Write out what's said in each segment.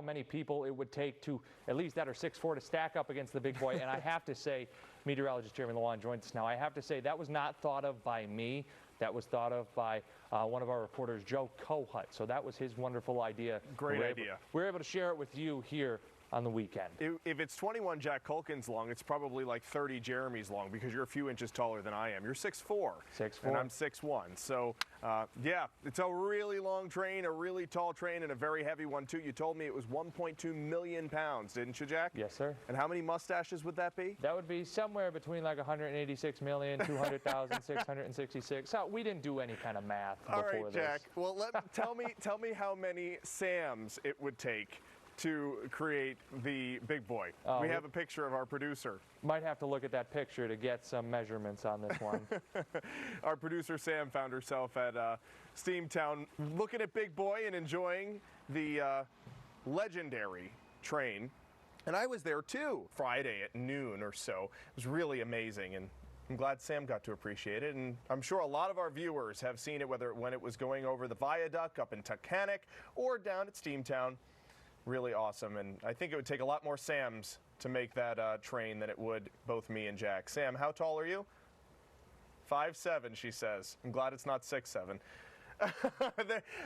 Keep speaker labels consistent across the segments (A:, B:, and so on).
A: many people it would take to, at least that are 6'4", to stack up against the big boy. And I have to say, meteorologist Jeremy Lawan joins us now. I have to say that was not thought of by me. That was thought of by one of our reporters, Joe Kohut. So that was his wonderful idea.
B: Great idea.
A: We're able to share it with you here on the weekend.
B: If it's 21 Jack Culkins long, it's probably like 30 Jeremy's long because you're a few inches taller than I am. You're 6'4".
A: 6'4".
B: And I'm 6'1". So, yeah, it's a really long train, a really tall train, and a very heavy one, too. You told me it was 1.2 million pounds, didn't you, Jack?
A: Yes, sir.
B: And how many mustaches would that be?
A: That would be somewhere between like 186 million, 200,000, 666. So we didn't do any kind of math before this.
B: All right, Jack. Well, tell me how many Sams it would take to create the big boy. We have a picture of our producer.
A: Might have to look at that picture to get some measurements on this one.
B: Our producer Sam found herself at Steamtown looking at Big Boy and enjoying the legendary train. And I was there too Friday at noon or so. It was really amazing, and I'm glad Sam got to appreciate it, and I'm sure a lot of our viewers have seen it, whether when it was going over the viaduct up in Tuckanuck or down at Steamtown. Really awesome, and I think it would take a lot more Sams to make that train than it would both me and Jack. Sam, how tall are you? 5'7", she says. I'm glad it's not 6'7".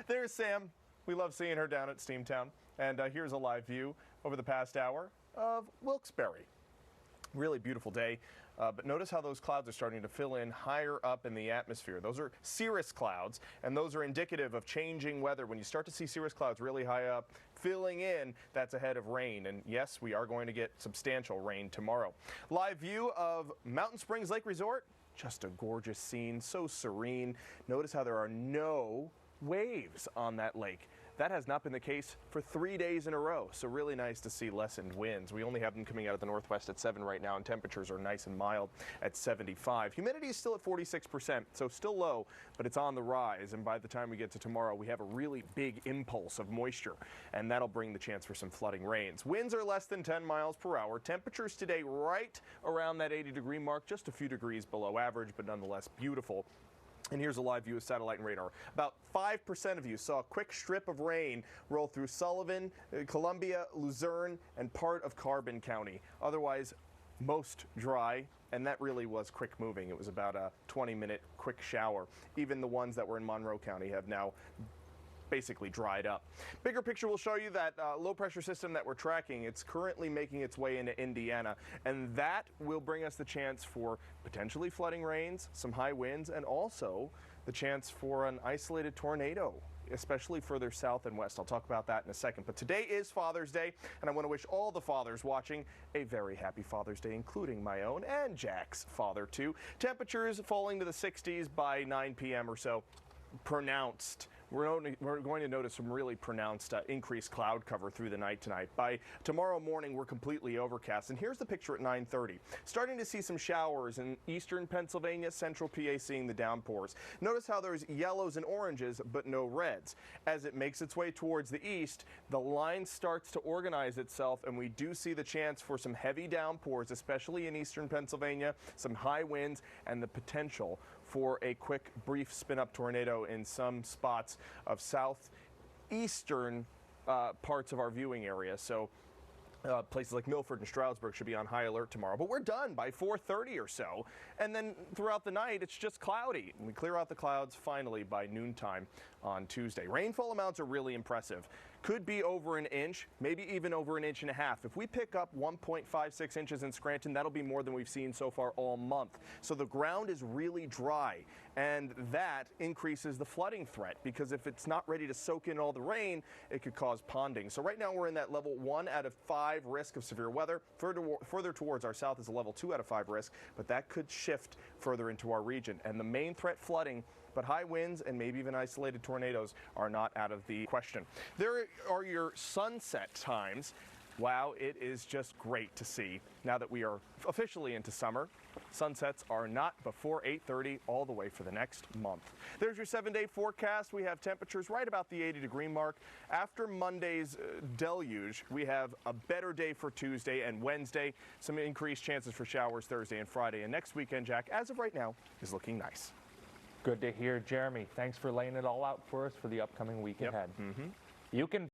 B: There's Sam. We love seeing her down at Steamtown. And here's a live view over the past hour of Wilkes-Barre. Really beautiful day. But notice how those clouds are starting to fill in higher up in the atmosphere. Those are cirrus clouds, and those are indicative of changing weather. When you start to see cirrus clouds really high up, filling in, that's ahead of rain. And yes, we are going to get substantial rain tomorrow. Live view of Mountain Springs Lake Resort. Just a gorgeous scene, so serene. Notice how there are no waves on that lake. That has not been the case for 3 days in a row, so really nice to see lessened winds. We only have them coming out of the northwest at 7 right now, and temperatures are nice and mild at 75. Humidity is still at 46%, so still low, but it's on the rise, and by the time we get to tomorrow, we have a really big impulse of moisture, and that'll bring the chance for some flooding rains. Winds are less than 10 miles per hour. Temperatures today right around that 80-degree mark, just a few degrees below average, but nonetheless beautiful. And here's a live view of satellite and radar. About 5% of you saw a quick strip of rain roll through Sullivan, Columbia, Luzerne, and part of Carbon County. Otherwise, most dry, and that really was quick moving. It was about a 20-minute quick shower. Even the ones that were in Monroe County have now basically dried up. Bigger picture will show you that low pressure system that we're tracking. It's currently making its way into Indiana, and that will bring us the chance for potentially flooding rains, some high winds, and also the chance for an isolated tornado, especially further south and west. I'll talk about that in a second. But today is Father's Day, and I want to wish all the fathers watching a very happy Father's Day, including my own and Jack's father too. Temperatures falling to the 60s by 9 p.m. or so. Pronounced. We're going to notice some really pronounced increased cloud cover through the night tonight. By tomorrow morning, we're completely overcast. And here's the picture at 9:30. Starting to see some showers in eastern Pennsylvania, central PA seeing the downpours. Notice how there's yellows and oranges, but no reds. As it makes its way towards the east, the line starts to organize itself, and we do see the chance for some heavy downpours, especially in eastern Pennsylvania, some high winds, and the potential for a quick, brief spin-up tornado in some spots of southeastern parts of our viewing area. So places like Milford and Stroudsburg should be on high alert tomorrow. But we're done by 4:30 or so. And then throughout the night, it's just cloudy. And we clear out the clouds finally by noontime on Tuesday. Rainfall amounts are really impressive. Could be over an inch, maybe even over an inch and a half. If we pick up 1.56 inches in Scranton, that'll be more than we've seen so far all month. So the ground is really dry, and that increases the flooding threat, because if it's not ready to soak in all the rain, it could cause ponding. So right now we're in that level 1 out of 5 risk of severe weather. Further towards our south is a level 2 out of 5 risk, but that could shift further into our region. And the main threat, flooding, but high winds and maybe even isolated tornadoes are not out of the question. There are your sunset times. Wow, it is just great to see now that we are officially into summer. Sunsets are not before 8:30 all the way for the next month. There's your 7-day forecast. We have temperatures right about the 80-degree mark. After Monday's deluge, we have a better day for Tuesday and Wednesday. Some increased chances for showers Thursday and Friday. And next weekend, Jack, as of right now, is looking nice.
A: Good to hear, Jeremy. Thanks for laying it all out for us for the upcoming week ahead. You can